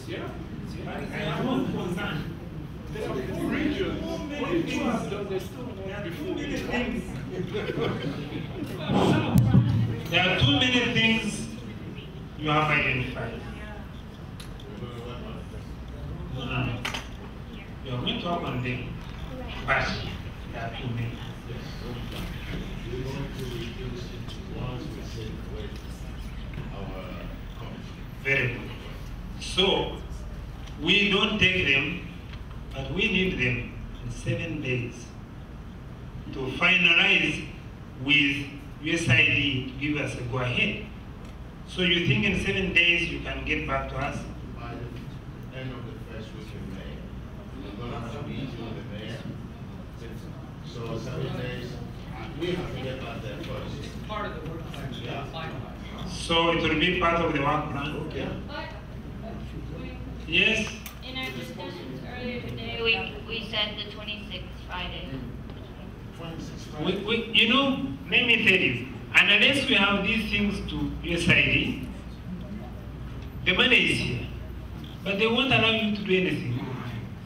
Yeah. I have one concern. There are 4 regions. What things does the store before it ends? There are too many things you have identified. You are going to have one thing, but there are too many. We're going to reduce it to one specific way. Our committee. Very good. So, we don't take them, but we need them in 7 days to finalize with USID to give us a go-ahead. So you think in 7 days you can get back to us? By the end of the first week in May, we're going to have a meeting with the mayor. So 7 days, we have to get back there first. It's part of the work plan. Yeah. Finalized. So it will be part of the work plan? Okay. Yes? In our discussions earlier today, we said the 26th Friday. 26 You know, let me tell you, unless we have these things to USID, the money is here. But they won't allow you to do anything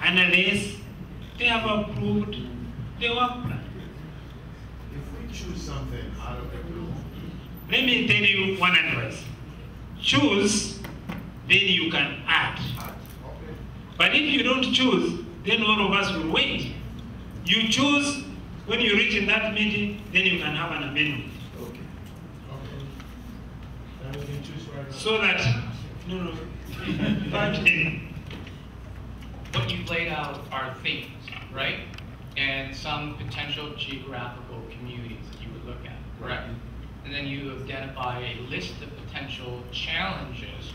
unless they have approved the work plan. If we choose something out of the blue, Let me tell you one advice. Choose, then you can add. okay. But if you don't choose, then all of us will wait. You choose, when you reach in that meeting, then you can have an amendment. Okay. Okay. Then we can choose right now. So that, no, okay. What you've laid out are themes, right? And some potential geographical communities that you would look at, correct? And then you identify a list of potential challenges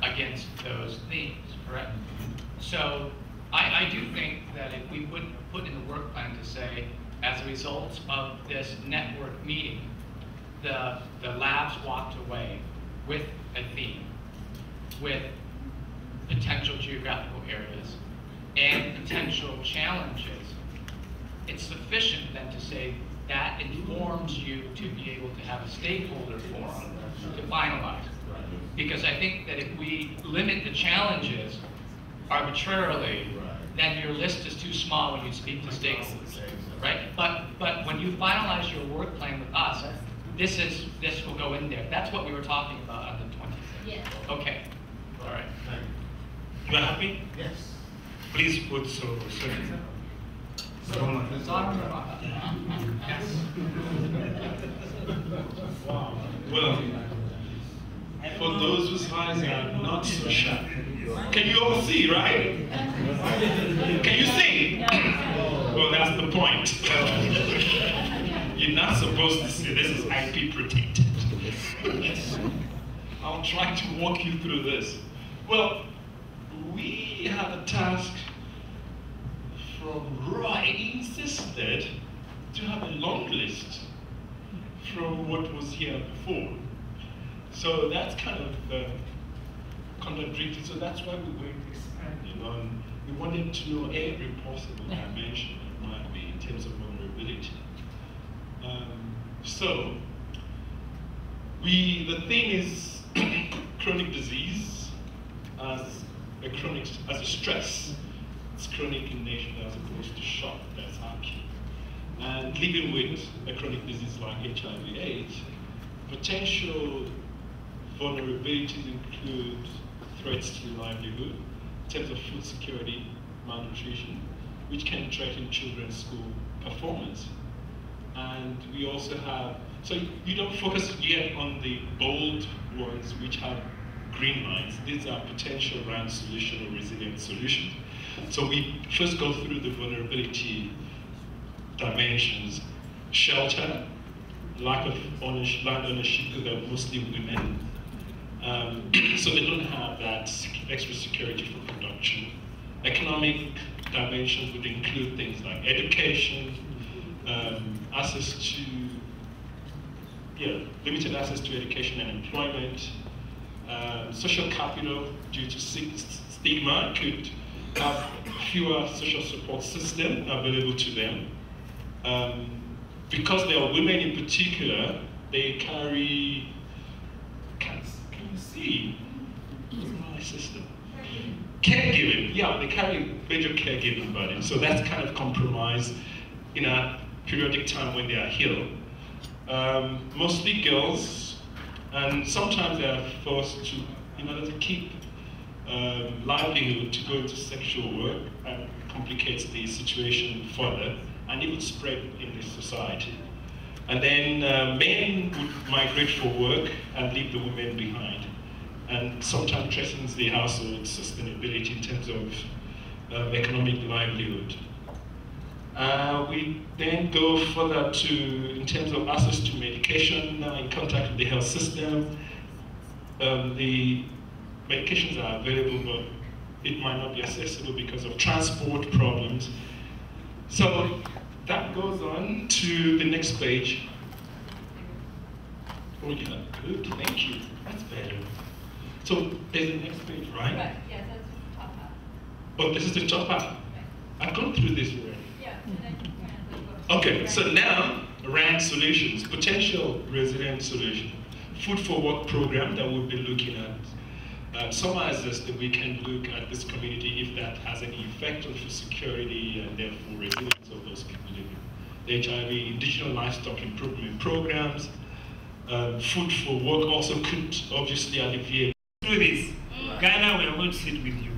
against those themes, correct? So I do think that if we would put in the work plan to say, as a result of this network meeting, the labs walked away with a theme, with potential geographical areas and potential challenges, it's sufficient then to say that informs you to be able to have a stakeholder forum to finalize. Because I think that if we limit the challenges arbitrarily, then your list is too small when you speak to stakeholders, right? But when you finalize your work plan with us, this will go in there. That's what we were talking about on the 26th. Yes. Okay. All right. Thank you. You are happy? Yes. Please put so. Roman. Yes. Wow. Well, for those whose eyes are not so sharp, can you all see, right? Can you see? Well, that's the point. You're not supposed to see. This is IP protected. I'll try to walk you through this. Well, we have a task from Roy. He insisted to have a long list from what was here before. So that's kind of contradictory. So that's why we were expanding on. We wanted to know every possible dimension it might be in terms of vulnerability. So the thing is chronic disease as a stress. It's chronic in nature as opposed to shock, that's acute. And living with a chronic disease like HIV/AIDS, potential vulnerabilities include threats to livelihood, in terms of food security, malnutrition, which can threaten children's school performance. And we also have, so you don't focus yet on the bold ones which have green lines. These are potential round solution or resilient solutions. So we first go through the vulnerability dimensions. Shelter, lack of land ownership, because they're mostly women. So they don't have that extra security for production. Economic dimensions would include things like education, access to, limited access to education and employment. Social capital, due to stigma, could have fewer social support systems available to them. Because they are women in particular, they carry, can you see? My system. Caregiving, yeah, they carry major caregiving burden, so that's kind of compromised in a periodic time when they are ill. Mostly girls, and sometimes they are forced to, in order to keep livelihood, to go into sexual work, and complicates the situation further, and it would spread in this society. And then men would migrate for work and leave the women behind, and sometimes threatens the household sustainability in terms of economic livelihood. We then go further to, in terms of access to medication, in contact with the health system. The medications are available, but it might not be accessible because of transport problems. So that goes on to the next page. Oh yeah, good, thank you, that's better. So there's the next page, right? Right, yes, that's the top half. Oh, this is the top half. Right. I've gone through this already. Yeah, and then you kind of like Okay, so now, around solutions, potential resilient solution. Food for work program that we'll be looking at. Summarizes that we can look at this community if that has any effect on food security and therefore resilience of those people living. The HIV, indigenous livestock improvement programs, food for work also could obviously alleviate. Do this. Ghana, we are going to sit with you.